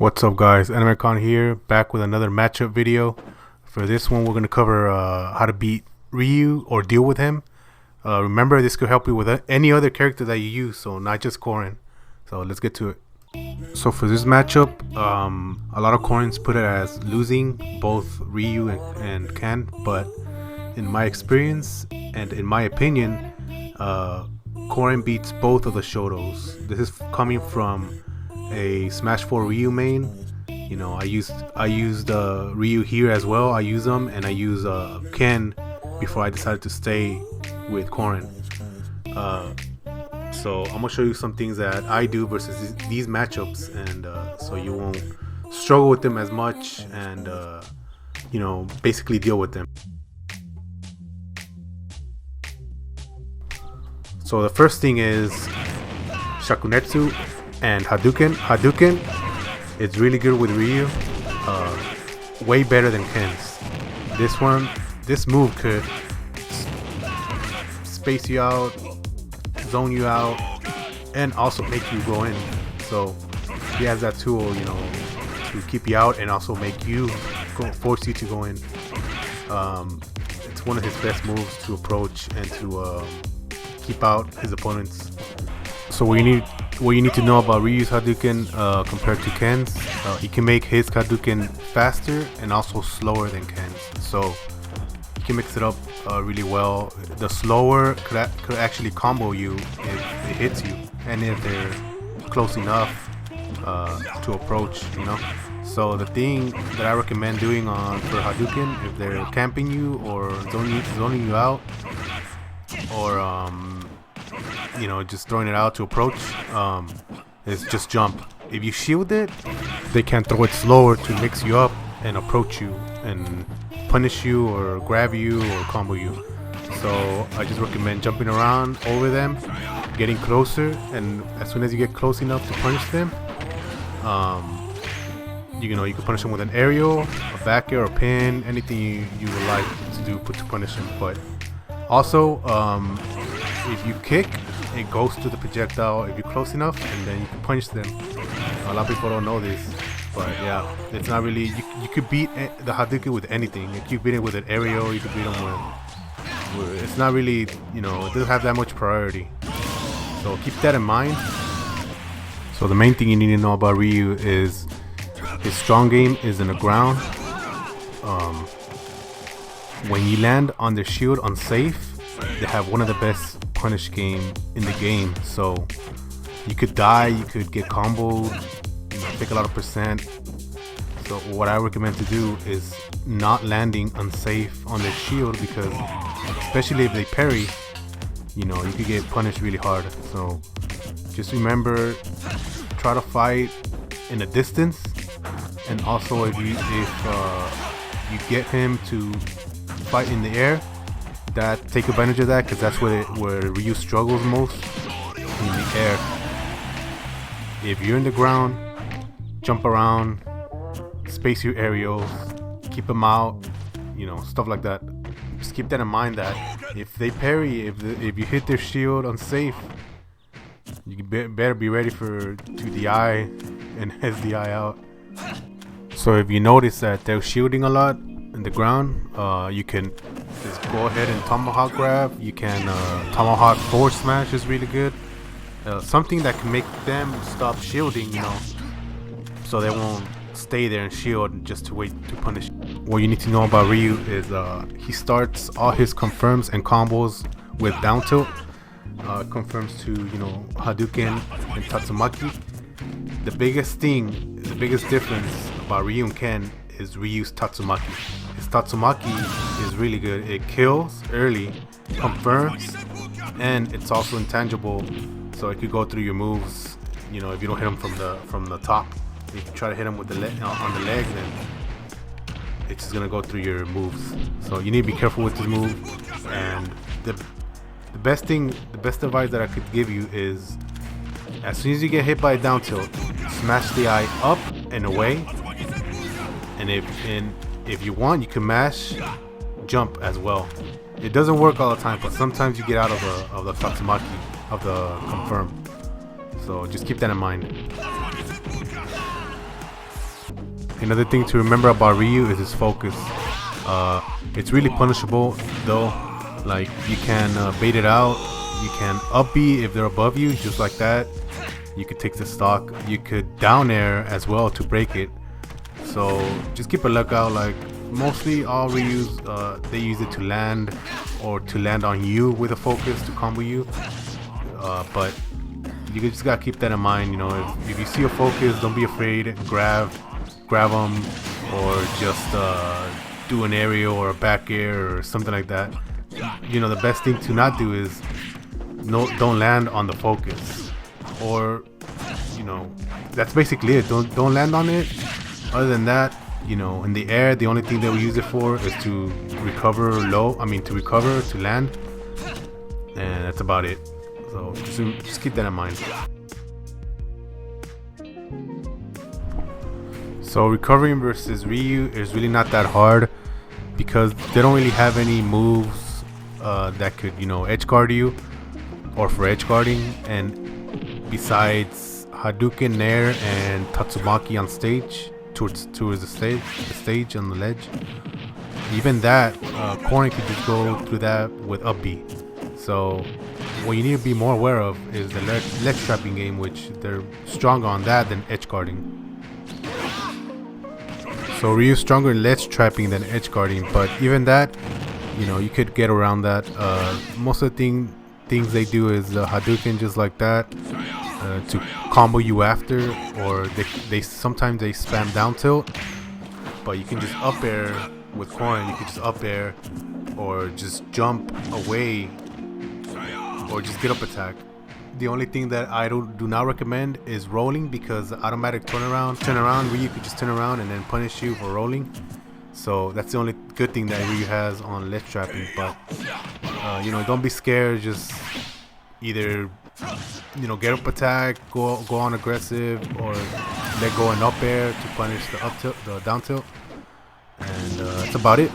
What's up guys, Animecon here, back with another matchup video. For this one we're going to cover how to beat Ryu or deal with him. Remember, this could help you with any other character that you use, so not just Corrin. So let's get to it. So for this matchup, a lot of Corrins put it as losing both Ryu and Ken, but in my experience and in my opinion, Corrin beats both of the Shotos. This is coming from a Smash 4 Ryu main. You know, I used Ryu here as well. I use them, and I use Ken before I decided to stay with Corrin. So I'm gonna show you some things that I do versus these matchups, and so you won't struggle with them as much, and you know, basically deal with them. So the first thing is Shakunetsu and Hadouken. Hadouken is really good with Ryu, way better than Ken's. This move could space you out, zone you out, and also make you go in. So he has that tool, you know, to keep you out and also make you force you to go in. It's one of his best moves to approach and to keep out his opponents. So what you need to know about Ryu's Hadouken compared to Ken's, he can make his Hadouken faster and also slower than Ken's. So he can mix it up really well. The slower could actually combo you if it hits you, and if they're close enough to approach, you know. So the thing that I recommend doing for Hadouken, if they're camping you or zoning you out, or you know, just throwing it out to approach, is just jump. If you shield it, they can throw it slower to mix you up and approach you and punish you or grab you or combo you. So I just recommend jumping around over them, getting closer, and as soon as you get close enough to punish them, you know, you can punish them with an aerial, a back air, a pin, anything you would like to do to punish them. But also, if you kick, it goes to the projectile if you're close enough, and then you can punch them. A lot of people don't know this, but yeah, it's not really, you could beat the Hadouken with anything. You could beat it with an aerial, you could beat them with, it's not really, you know, it doesn't have that much priority. So keep that in mind. So the main thing you need to know about Ryu is his strong game is in the ground. When you land on their shield unsafe, they have one of the best punish game in the game. So you could die, you could get comboed, you know, take a lot of percent. So what I recommend to do is not landing unsafe on their shield, because especially if they parry, you know, you could get punished really hard. So just remember, try to fight in a distance, and also if you get him to fight in the air, take advantage of that, because that's where Ryu struggles most, in the air. If you're in the ground, jump around, space your aerials, keep them out, you know, stuff like that. Just keep that in mind, that if they parry, if you hit their shield unsafe, you better be ready to DI and SDI out. So if you notice that they're shielding a lot in the ground, you can just go ahead and tomahawk grab. You can tomahawk forward smash is really good. Something that can make them stop shielding, you know, so they won't stay there and shield just to wait to punish. What you need to know about Ryu is he starts all his confirms and combos with down tilt. Confirms to, you know, Hadouken and Tatsumaki. The biggest difference about Ryu and Ken is Ryu's Tatsumaki. His Tatsumaki is really good. It kills early, confirms, and it's also intangible, so it could go through your moves. You know, if you don't hit him from the top, if you try to hit him with the on the leg, then it's just gonna go through your moves. So you need to be careful with this move. And the best advice that I could give you is, as soon as you get hit by a down tilt, smash the eye up and away. And if you want, you can mash jump as well. It doesn't work all the time, but sometimes you get out of the Tatsumaki, of the confirm. So just keep that in mind. Another thing to remember about Ryu is his focus. It's really punishable though. Like you can bait it out. You can up B if they're above you, just like that. You could take the stock. You could down air as well to break it. So just keep a lookout. Like mostly all Ryus, they use it to land or to land on you with a focus to combo you. But you just gotta keep that in mind. You know, if you see a focus, don't be afraid. Grab them, or just do an aerial or a back air or something like that. You know, the best thing to not do is don't land on the focus, or you know, that's basically it. Don't land on it. Other than that, you know, in the air, the only thing that we use it for is to recover low. I mean, to recover to land, and that's about it. So just keep that in mind. So recovering versus Ryu is really not that hard because they don't really have any moves that could, you know, edge guard you or for edge guarding. And besides Hadouken, Nair, and Tatsumaki on stage, towards the stage on the ledge, even that Corrin could just go through that with up B. So what you need to be more aware of is the ledge trapping game, which they're stronger on that than edge guarding. So Ryu's stronger in ledge trapping than edge guarding, but even that, you know, you could get around that. Most of the things they do is Hadouken just like that to combo you after, or they sometimes they spam down tilt, but you can just up air with Corrin. You can just up air or just jump away or just get up attack. The only thing that I do not recommend is rolling, because automatic turn around Ryu could just turn around and then punish you for rolling. So that's the only good thing that Ryu has on ledge trapping. But you know, don't be scared. Just either, you know, get up attack, go on aggressive, or let go and up air to punish the up tilt, the down tilt, and that's about it.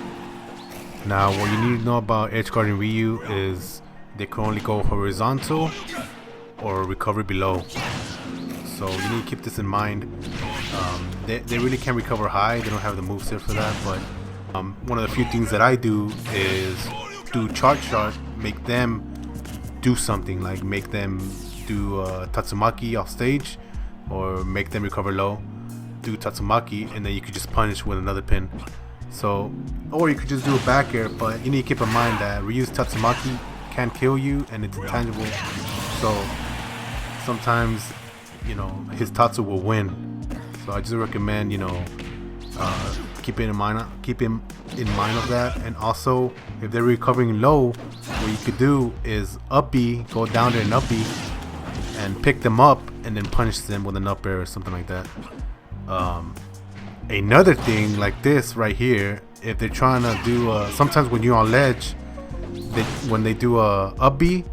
Now, what you need to know about Edgeguarding Ryu is they can only go horizontal or recover below. So you need to keep this in mind. They really can't recover high. They don't have the moveset for that. But one of the few things that I do is do charge shot, make them do something, like make them do Tatsumaki off stage, or make them recover low, do Tatsumaki, and then you could just punish with another pin. So, or you could just do a back air, but you need to keep in mind that Ryu's Tatsumaki can kill you and it's intangible. So sometimes, you know, his Tatsu will win. So I just recommend, you know, keep him in mind of that. And also, if they're recovering low, what you could do is up B, go down there and up B, and pick them up and then punish them with an up air or something like that. Another thing like this right here, if they're trying to do sometimes when you're on ledge, when they do a up B,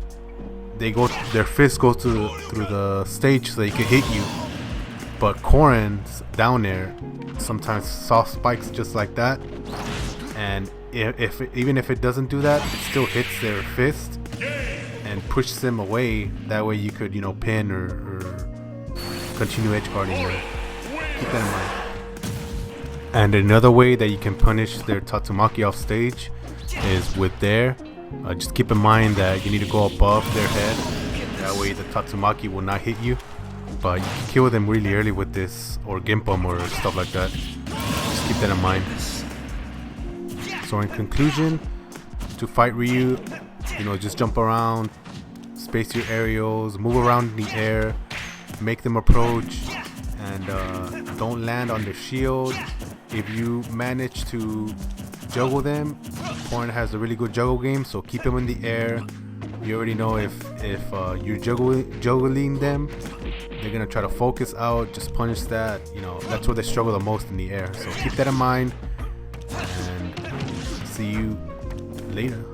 their fist goes through the stage so they can hit you. But Corrin's down air sometimes soft spikes just like that, and even if it doesn't do that, it still hits their fist and pushes them away. That way you could, you know, pin or continue edge guarding there. Keep that in mind. And another way that you can punish their Tatsumaki off stage is with there. Just keep in mind that you need to go above their head. That way the Tatsumaki will not hit you. But you can kill them really early with this, or gimp them or stuff like that. Just keep that in mind. So in conclusion, to fight Ryu, you know, just jump around, space your aerials, move around in the air, make them approach, and don't land on their shield. If you manage to juggle them, Corrin has a really good juggle game, so keep them in the air. You already know if you're juggling them, they're gonna try to focus out, just punish that. You know, that's where they struggle the most, in the air. So keep that in mind, and see you later.